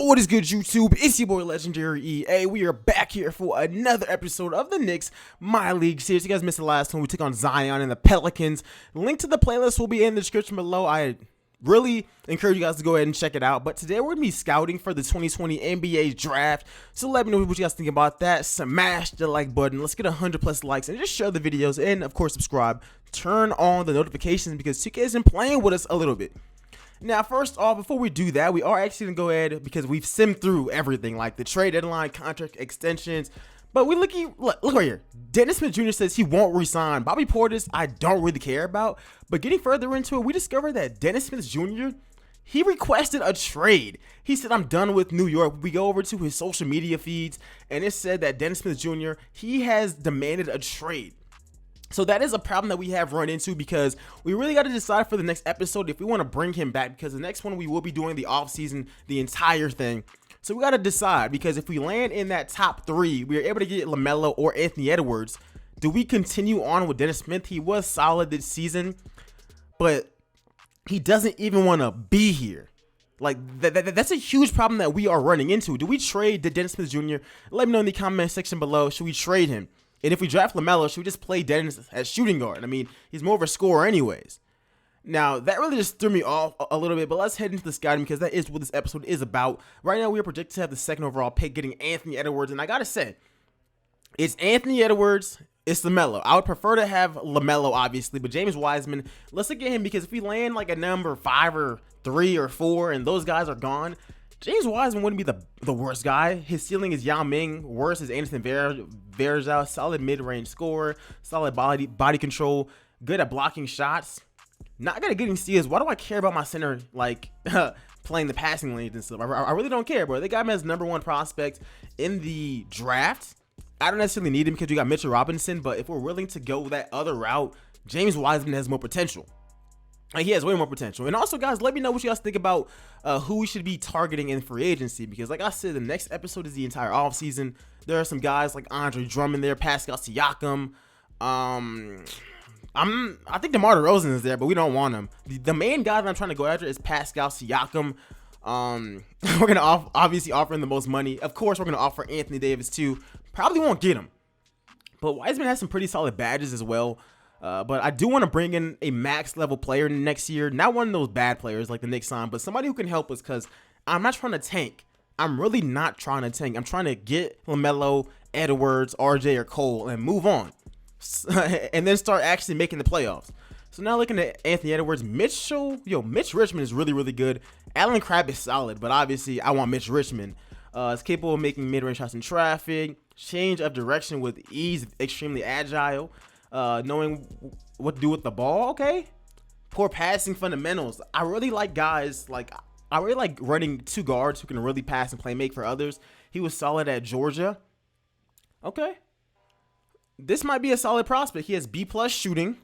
What is good, YouTube? It's your boy Legendary EA. We are back here for another episode of the Knicks Myleague series. You guys missed the last one. We took on Zion and the Pelicans. Link to the playlist will be in the description below. I really encourage you guys to go ahead and check it out. But today we're going to be scouting for the 2020 NBA draft. So let me know what you guys think about that. Smash the like button. Let's get 100 plus likes and just share the videos. And of course, subscribe. Turn on the notifications because 2K has been playing with us a little bit. Now, first off, before we do that, we are actually going to go ahead because we've simmed through everything, like the trade deadline, contract extensions. But we look right here. Dennis Smith Jr. says he won't resign. Bobby Portis, I don't really care about. But getting further into it, we discovered that Dennis Smith Jr., he requested a trade. He said, I'm done with New York. We go over to his social media feeds, and it said that Dennis Smith Jr., he has demanded a trade. So that is a problem that we have run into because we really got to decide for the next episode if we want to bring him back, because the next one we will be doing the offseason, the entire thing. So we got to decide, because if we land in that top three, we are able to get Lamelo or Anthony Edwards. Do we continue on with Dennis Smith? He was solid this season, but he doesn't even want to be here. Like, that's a huge problem that we are running into. Do we trade Dennis Smith Jr.? Let me know in the comment section below. Should we trade him? And if we draft Lamelo, should we just play Dennis as shooting guard? I mean, he's more of a scorer anyways. Now, that really just threw me off a little bit, but let's head into the scouting because that is what this episode is about. Right now, we are projected to have the second overall pick, getting Anthony Edwards. And I got to say, it's Anthony Edwards, it's Lamelo. I would prefer to have Lamelo, obviously, but James Wiseman, let's look at him, because if we land like a number 5 or 3 or 4 and those guys are gone, James Wiseman wouldn't be the worst guy. His ceiling is Yao Ming. Worse is Anderson Varejao. Solid mid-range scorer. Solid body control. Good at blocking shots. Not good at getting steals. Why do I care about my center, like, playing the passing lanes and stuff? I really don't care, bro. They got him as #1 prospect in the draft. I don't necessarily need him because we got Mitchell Robinson, but if we're willing to go that other route, James Wiseman has more potential. He has way more potential. And also, guys, let me know what you guys think about who we should be targeting in free agency. Because, like I said, the next episode is the entire offseason. There are some guys like Andre Drummond there, Pascal Siakam. I think DeMar DeRozan is there, but we don't want him. The main guy that I'm trying to go after is Pascal Siakam. We're going to obviously offer him the most money. Of course, we're going to offer Anthony Davis too. Probably won't get him. But Wiseman has some pretty solid badges as well. But I do want to bring in a max level player next year. Not one of those bad players like the Knicks signed, but somebody who can help us, because I'm not trying to tank. I'm really not trying to tank. I'm trying to get Lamelo, Edwards, RJ, or Cole and move on. And then start actually making the playoffs. So now looking at Anthony Edwards, Mitch Richmond is really, really good. Allen Crabbe is solid, but obviously I want Mitch Richmond. Is capable of making mid-range shots in traffic, change of direction with ease, extremely agile. Knowing what to do with the ball, okay? Poor passing fundamentals. I really like guys, I really like running 2 guards who can really pass and play make for others. He was solid at Georgia. Okay. This might be a solid prospect. He has B+ shooting.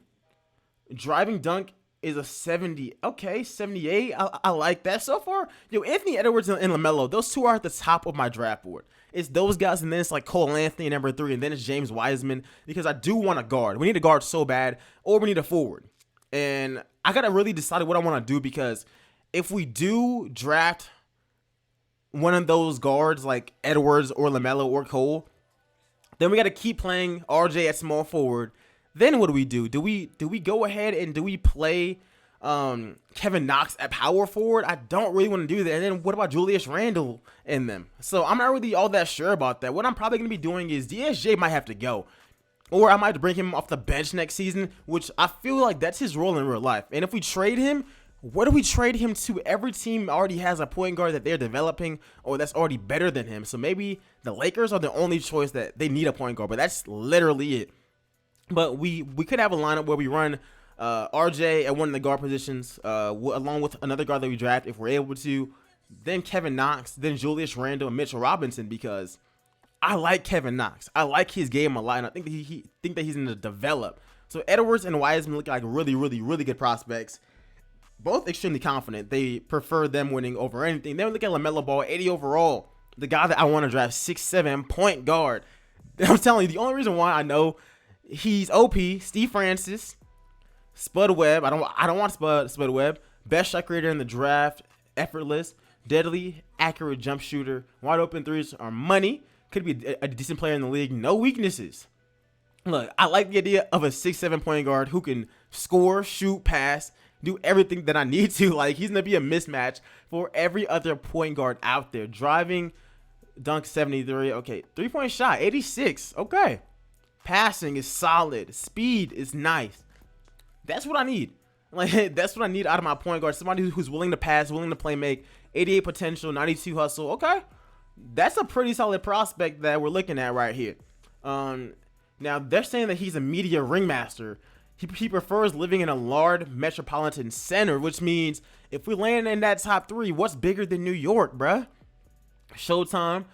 Driving dunk is a 70. Okay, 78. I like that. So far, Anthony Edwards and Lamelo, those two are at the top of my draft board. It's those guys, and then it's like Cole Anthony at #3, and then it's James Wiseman, because I do want a guard. We need a guard so bad, or we need a forward. And I got to really decide what I want to do, because if we do draft one of those guards like Edwards or Lamelo or Cole, then we got to keep playing RJ at small forward. Then what do we do? Do we go ahead and do we play Kevin Knox at power forward? I don't really want to do that. And then what about Julius Randle in them? So I'm not really all that sure about that. What I'm probably going to be doing is DSJ might have to go, or I might bring him off the bench next season, which I feel like that's his role in real life. And if we trade him, what do we trade him to? Every team already has a point guard that they're developing or that's already better than him. So maybe the Lakers are the only choice that they need a point guard, but that's literally it. But we could have a lineup where we run RJ at one of the guard positions, along with another guard that we draft if we're able to, then Kevin Knox, then Julius Randle and Mitchell Robinson, because I like Kevin Knox. I like his game a lot, and I think that he's going to develop. So Edwards and Wiseman look like really, really, really good prospects. Both extremely confident. They prefer them winning over anything. Then we look at Lamelo Ball, 80 overall. The guy that I want to draft, 6'7", point guard. I'm telling you, the only reason why I know he's OP, Steve Francis, Spud Webb. I don't want Spud Webb. Best shot creator in the draft, effortless. Deadly, accurate jump shooter. Wide open threes are money. Could be a decent player in the league. No weaknesses. Look, I like the idea of a 6'7" point guard who can score, shoot, pass, do everything that I need to. Like, he's going to be a mismatch for every other point guard out there. Driving, dunk 73. Okay, three-point shot, 86. Okay. Passing is solid. Speed is nice. That's what I need. Like, that's what I need out of my point guard. Somebody who's willing to pass, willing to play make. 88 potential, 92 hustle. Okay. That's a pretty solid prospect that we're looking at right here. Now, they're saying that he's a media ringmaster. He prefers living in a large metropolitan center, which means if we land in that top 3, what's bigger than New York, bruh? Showtime.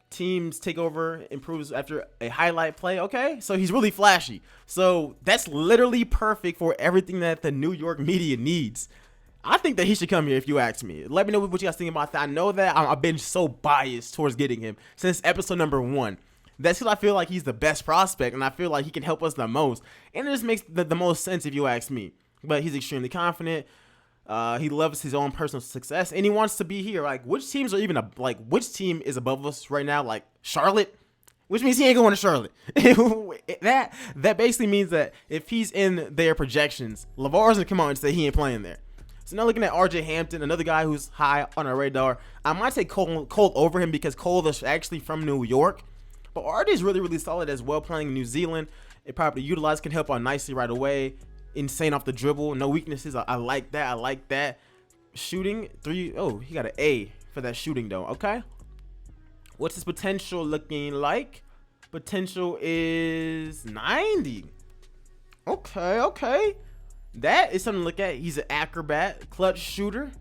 Teams take over, improves after a highlight play. Okay, so he's really flashy. So that's literally perfect for everything that the New York media needs. I think that he should come here if you ask me. Let me know what you guys think about that. I know that I've been so biased towards getting him since episode number 1. That's because I feel like he's the best prospect, and I feel like he can help us the most. And it just makes the most sense if you ask me. But he's extremely confident. He loves his own personal success, and he wants to be here. Like, which teams are even which team is above us right now? Like Charlotte, which means he ain't going to Charlotte. that basically means that if he's in their projections, LeVar's gonna come out and say he ain't playing there. So now looking at RJ Hampton, another guy who's high on our radar. I might say Cole over him because Cole is actually from New York. But RJ is really, really solid as well, playing in New Zealand. It probably utilized, can help out nicely right away. Insane off the dribble. No weaknesses. I like that. I like that. Shooting. 3. Oh, he got an A for that shooting, though. Okay. What's his potential looking like? Potential is 90. Okay. That is something to look at. He's an acrobat, clutch shooter,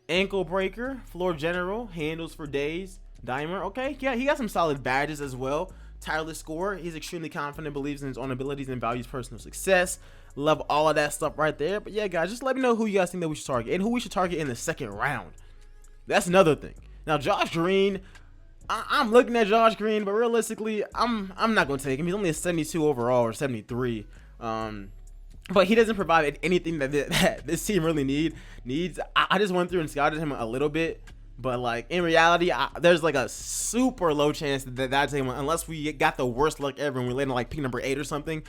ankle breaker, floor general, handles for days. Dimer, okay, yeah, he got some solid badges as well. Tireless scorer, he's extremely confident, believes in his own abilities and values personal success. Love all of that stuff right there. But yeah, guys, just let me know who you guys think that we should target and who we should target in the second round. That's another thing. Now, Josh Green, I'm looking at Josh Green, but realistically, I'm not gonna take him. He's only a 72 overall or 73. But he doesn't provide anything that this team really needs. I just went through and scouted him a little bit. But, like, in reality, there's, like, a super low chance that I take him unless we got the worst luck ever and we land on, like, pick number 8 or something.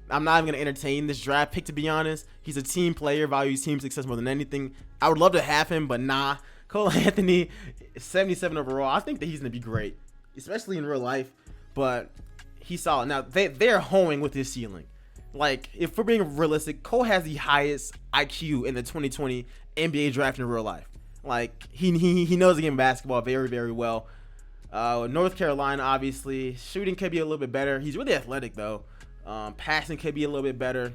I'm not even going to entertain this draft pick, to be honest. He's a team player, values team success more than anything. I would love to have him, but nah. Cole Anthony, 77 overall. I think that he's going to be great, especially in real life. But he's solid. Now, they're hoeing with his ceiling. Like, if we're being realistic, Cole has the highest IQ in the 2020 NBA draft in real life. Like, he knows the game of basketball very, very well. North Carolina, obviously. Shooting could be a little bit better. He's really athletic, though. Passing could be a little bit better.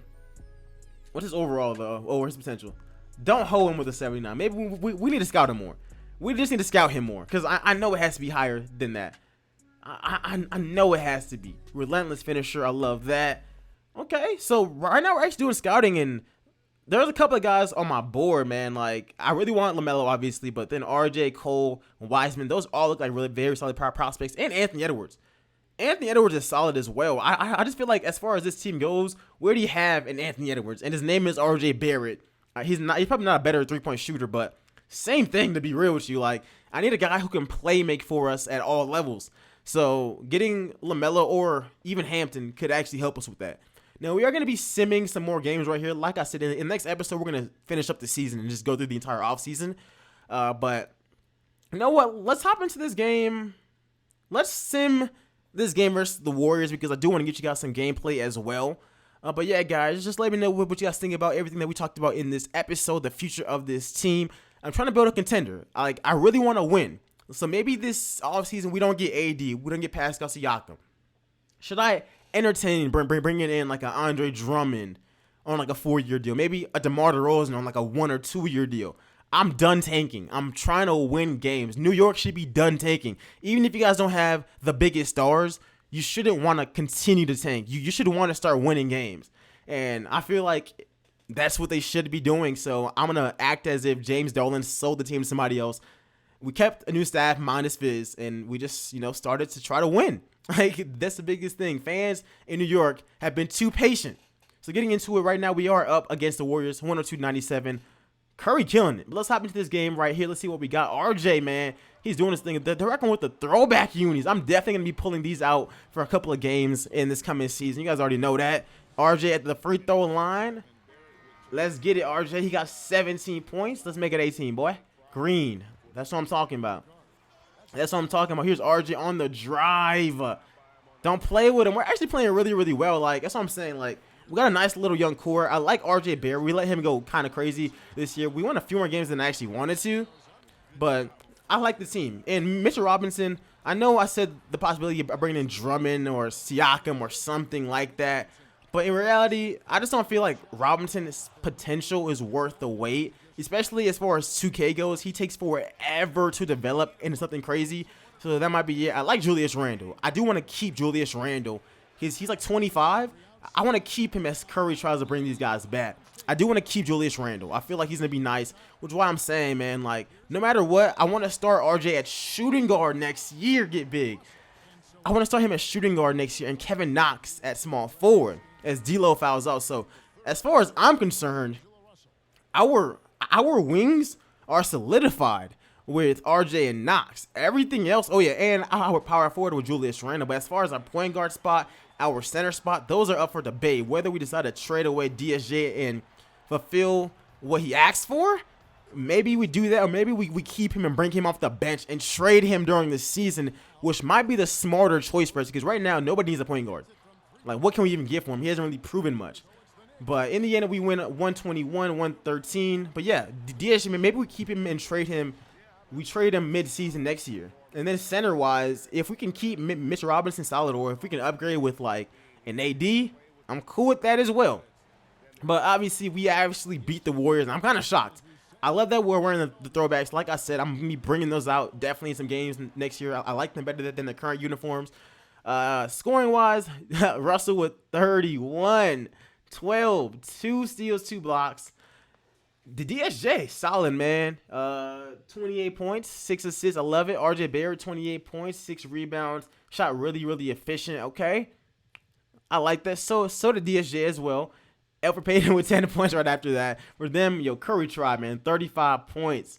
What's his overall, though? Oh, where's his potential? Don't hold him with a 79. Maybe we need to scout him more. We just need to scout him more. Because I know it has to be higher than that. I know it has to be. Relentless finisher. I love that. Okay, so right now we're actually doing scouting, and there's a couple of guys on my board, man. Like, I really want LaMelo, obviously, but then RJ, Cole, Wiseman, those all look like really very solid prospects. And Anthony Edwards. Anthony Edwards is solid as well. I just feel like as far as this team goes, where do you have an Anthony Edwards? And his name is RJ Barrett. He's probably not a better three-point shooter, but same thing, to be real with you. Like, I need a guy who can play make for us at all levels. So getting LaMelo or even Hampton could actually help us with that. Now, we are going to be simming some more games right here. Like I said, in the next episode, we're going to finish up the season and just go through the entire offseason. But you know what? Let's hop into this game. Let's sim this game versus the Warriors because I do want to get you guys some gameplay as well. But yeah, guys, just let me know what you guys think about everything that we talked about in this episode, the future of this team. I'm trying to build a contender. I really want to win. So maybe this offseason we don't get AD. We don't get Pascal Siakam. Should I entertain bringing in like an Andre Drummond on like a 4-year deal, maybe a DeMar DeRozan on like a 1 or 2-year deal? I'm done tanking. I'm trying to win games. New York should be done tanking. Even if you guys don't have the biggest stars, you shouldn't want to continue to tank. You should want to start winning games. And I feel like that's what they should be doing. So I'm going to act as if James Dolan sold the team to somebody else. We kept a new staff minus Fizz, and we just, started to try to win. Like, that's the biggest thing. Fans in New York have been too patient. So getting into it right now, we are up against the Warriors, 102-97. Curry killing it. But let's hop into this game right here. Let's see what we got. RJ, man, he's doing this thing. They're rocking with the throwback unis. I'm definitely going to be pulling these out for a couple of games in this coming season. You guys already know that. RJ at the free throw line. Let's get it, RJ. He got 17 points. Let's make it 18, boy. Green. That's what I'm talking about. That's what I'm talking about. Here's RJ on the drive. Don't play with him. We're actually playing really, really well. Like, that's what I'm saying. Like, we got a nice little young core. I like RJ Barrett. We let him go kind of crazy this year. We won a few more games than I actually wanted to, but I like the team. And Mitchell Robinson, I know I said the possibility of bringing in Drummond or Siakam or something like that, but in reality, I just don't feel like Robinson's potential is worth the wait, especially as far as 2K goes. He takes forever to develop into something crazy, so that might be it. I like Julius Randle. I do want to keep Julius Randle. He's like 25. I want to keep him as Curry tries to bring these guys back. I do want to keep Julius Randle. I feel like he's going to be nice, which is why I'm saying, man, like, no matter what, I want to start RJ at shooting guard next year, get big. I want to start him at shooting guard next year and Kevin Knox at small forward as D'Lo fouls out. So, as far as I'm concerned, our wings are solidified with RJ and Knox. Everything else, oh yeah, and our power forward with Julius Randle. But as far as our point guard spot, our center spot, those are up for debate. Whether we decide to trade away DSJ and fulfill what he asked for, maybe we do that, or maybe we keep him and bring him off the bench and trade him during the season, which might be the smarter choice for us, because right now nobody needs a point guard. Like, what can we even get for him? He hasn't really proven much. But in the end, we win 121, 113. But yeah, DSJ, maybe we keep him and trade him. We trade him mid-season next year. And then center-wise, if we can keep Mitchell Robinson solid, or if we can upgrade with, like, an AD, I'm cool with that as well. But obviously, we actually beat the Warriors, and I'm kind of shocked. I love that we're wearing the throwbacks. Like I said, I'm going to be bringing those out definitely in some games next year. I like them better than the current uniforms. Scoring-wise, Russell with 31, 12, 2 steals, 2 blocks. The DSJ, solid, man. 28 points, 6 assists. I love it. RJ Barrett, 28 points, 6 rebounds. Shot really, really efficient. Okay. I like that. So did DSJ as well. Elfrid Payton with 10 points right after that. For them, Curry tried, man. 35 points.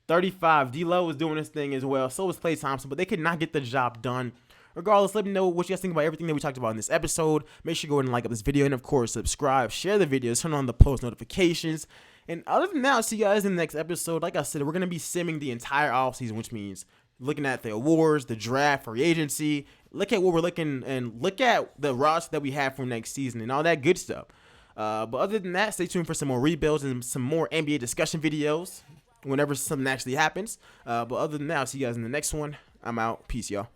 35. D'Lo was doing his thing as well. So was Klay Thompson, but they could not get the job done. Regardless, let me know what you guys think about everything that we talked about in this episode. Make sure you go ahead and like up this video. And, of course, subscribe, share the videos, turn on the post notifications. And other than that, I'll see you guys in the next episode. Like I said, we're going to be simming the entire offseason, which means looking at the awards, the draft, free agency. Look at what we're looking, and look at the roster that we have for next season and all that good stuff. But other than that, stay tuned for some more rebuilds and some more NBA discussion videos whenever something actually happens. But other than that, I'll see you guys in the next one. I'm out. Peace, y'all.